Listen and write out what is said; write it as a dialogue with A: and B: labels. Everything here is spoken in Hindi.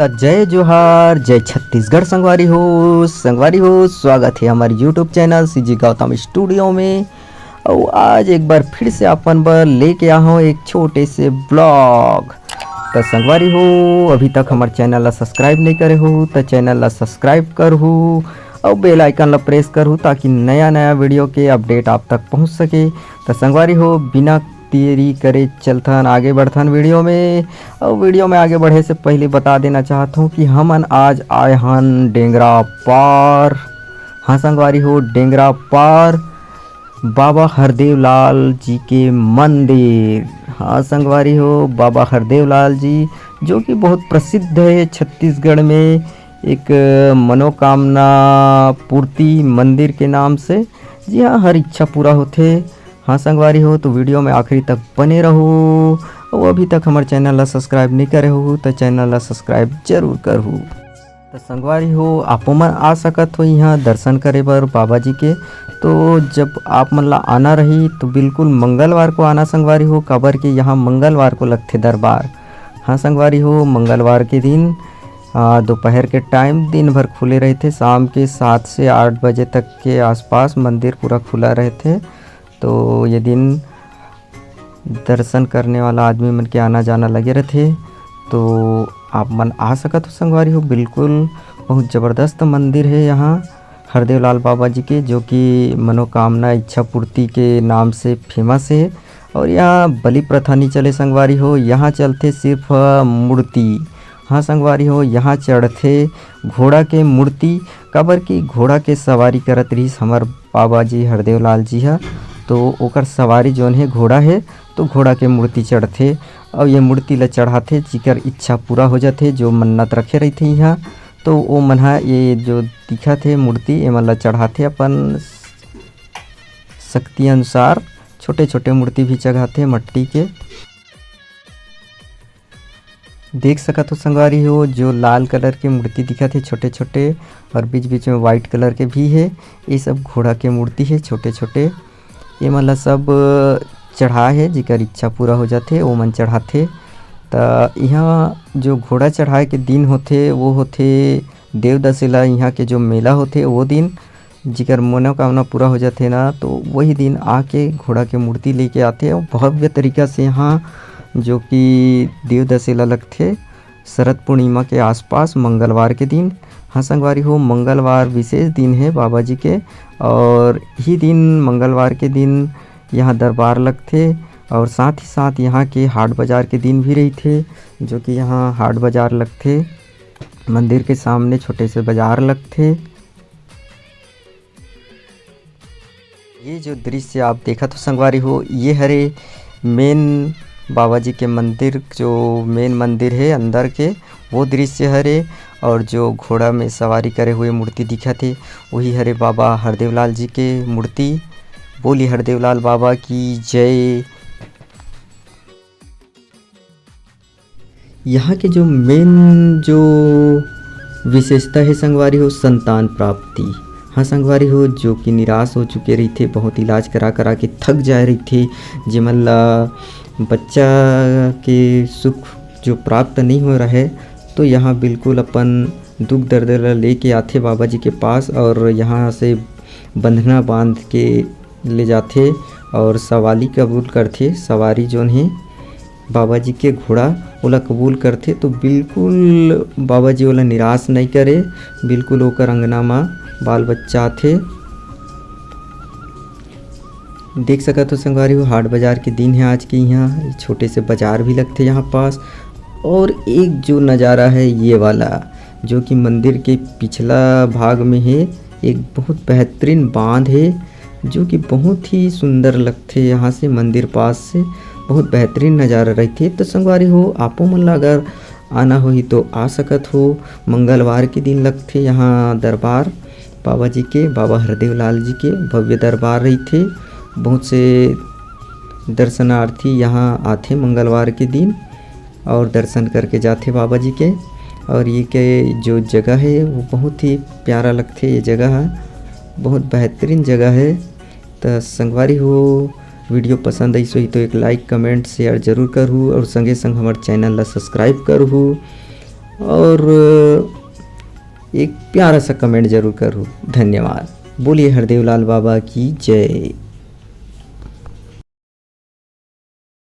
A: जय जोहार, जय छत्तीसगढ़। संगवारी हो स्वागत है हमारे YouTube channel CG Gautam studio में। और आज एक बार फिर से अपन बर लेके आया हूँ एक छोटे से ब्लॉग। तो संगवारी हो, अभी तक हमारे चैनल ला सब्सक्राइब नहीं करे हो तो चैनल ला सब्सक्राइब करहू और बेल आइकन ला प्रेस करहू ताकि नया नया वीडियो के अपडेट आप तक पहुँच सके। तो संगवारी हो, बिना देरी करे चलथन आगे बढ़थन वीडियो में। और वीडियो में आगे बढ़े से पहले बता देना चाहता हूँ कि हमन आज आए हन डेंगरा पार। हाँ संगवारी हो, डेंगरा पार बाबा हरदेव लाल जी के मंदिर। हाँ संगवारी हो, बाबा हरदेव लाल जी जो कि बहुत प्रसिद्ध है छत्तीसगढ़ में, एक मनोकामना पूर्ति मंदिर के नाम से। जी हाँ, हर इच्छा पूरा होते। हाँ संगवारी हो, तो वीडियो में आखिरी तक बने रहो। और अभी तक हमारे चैनल ला सब्सक्राइब नहीं करे हो तो चैनल ला सब्सक्राइब जरूर करहू। तो संगवारी हो, आपो मन आ सकत हो यहाँ दर्शन करे बर बाबा जी के। तो जब आप मन ला आना रही तो बिल्कुल मंगलवार को आना संगवारी हो, काबर के यहाँ मंगलवार को लगथे दरबार। हाँ संगवारी हो, मंगलवार के दिन दोपहर के टाइम दिन भर खुले रहते। शाम के 7 से 8 बजे तक के आसपास मंदिर पूरा खुला रहते। तो ये दिन दर्शन करने वाला आदमी मन के आना जाना लगे रहते। तो आप मन आ सकत हो संगवारी हो। बिल्कुल बहुत ज़बरदस्त मंदिर है यहाँ हरदेव लाल बाबा जी के, जो कि मनोकामना इच्छा पूर्ति के नाम से फेमस है। और यहाँ बलि प्रथा नहीं चले संगवारी हो, यहाँ चलते सिर्फ मूर्ति। हाँ संगवारी हो, यहाँ चढ़ते घोड़ा के मूर्ति, काबर की घोड़ा के सवारी करत रहीस हमार बाबा जी हरदेव लाल जी है। तो ओकर सवारी जोन है घोड़ा है, तो घोड़ा के मूर्ति चढ़ते और ये मूर्ति ला चढ़ाते जिकर इच्छा पूरा हो जाते, जो मन्नत रखे रहते यहाँ। तो वो मन ये जो दिखत है मूर्ति ये मन ला चढ़ाते अपन शक्ति अनुसार। छोटे छोटे मूर्ति भी चढ़ाते मट्टी के। देख सकत हो संगवारी हो, जो लाल कलर के मूर्ति दिखत है छोटे छोटे और बीच बीच में वाइट कलर के भी है, ये सब घोड़ा के मूर्ति है छोटे छोटे। ये मन ला सब चढ़ा है जिकर इच्छा पूरा हो जाते वो मन चढ़ाते। तो यहाँ जो घोड़ा चढ़ाए के दिन होते वो होते देव दशहरा। यहाँ के जो मेला होते वो दिन जिकर मनोकामना पूरा हो जाते ना, तो वही दिन आके घोड़ा के मूर्ति लेके आते और भव्य तरीका से यहाँ जो कि देव दशहरा लगते शरद पूर्णिमा के आसपास मंगलवार के दिन। हाँ संगवारी हो, मंगलवार विशेष दिन है बाबा जी के, और ही दिन मंगलवार के दिन यहाँ दरबार लगते। और साथ ही साथ यहाँ के हाट बाज़ार के दिन भी रही थे, जो कि यहाँ हाट बाज़ार लगते। मंदिर के सामने छोटे से बाज़ार लगते। ये जो दृश्य आप देखा तो संगवारी हो, ये हरे मेन बाबा जी के मंदिर, जो मेन मंदिर है अंदर के वो दृश्य हरे। और जो घोड़ा में सवारी करे हुए मूर्ति दिखा थे वही हरे बाबा हरदेव लाल जी के मूर्ति। बोली हरदेव लाल बाबा की जय। यहाँ के जो मेन जो विशेषता है संगवारी हो, संतान प्राप्ति। हाँ संगवारी हो, जो कि निराश हो चुके रही थे, बहुत इलाज करा करा के थक जा रही थे, जिमन ला बच्चा के सुख जो प्राप्त नहीं हो रहा है, तो यहाँ बिल्कुल अपन दुख दर्द लेके आते बाबा जी के पास और यहाँ से बंधना बांध के ले जाते और सवारी कबूल करते। सवारी जोन है बाबा जी के घोड़ा ओला कबूल करते, तो बिल्कुल बाबा जी ओला निराश नहीं करे। बिल्कुल ओकर अंगना में बाल बच्चा थे। देख सकत हो संगवारी हो, हाट बाज़ार के दिन है आज के। यहाँ छोटे से बाज़ार भी लगते यहाँ पास। और एक जो नज़ारा है ये वाला, जो कि मंदिर के पिछला भाग में है, एक बहुत बेहतरीन बांध है जो कि बहुत ही सुंदर लगते। यहाँ से मंदिर पास से बहुत बेहतरीन नज़ारा रहती है। तो संगवारी हो, आपो मन ला अगर आना होही तो आ सकत हो। मंगलवार के दिन लगते यहाँ दरबार बाबा जी के, बाबा हरदेव लाल जी के भव्य दरबार रही थे। बहुत से दर्शनार्थी यहाँ आते मंगलवार के दिन और दर्शन करके जाते बाबा जी के। और ये के जो जगह है वो बहुत ही प्यारा लगते। ये जगह है बहुत बेहतरीन जगह है। तो संगवारी हो, वीडियो पसंद आई सो तो एक लाइक कमेंट शेयर जरूर करूँ और संगे संग हमारे चैनल ला सब्सक्राइब करूँ। और एक प्यारा सा कमेंट जरूर करो। धन्यवाद। बोलिए हरदेव लाल बाबा की जय।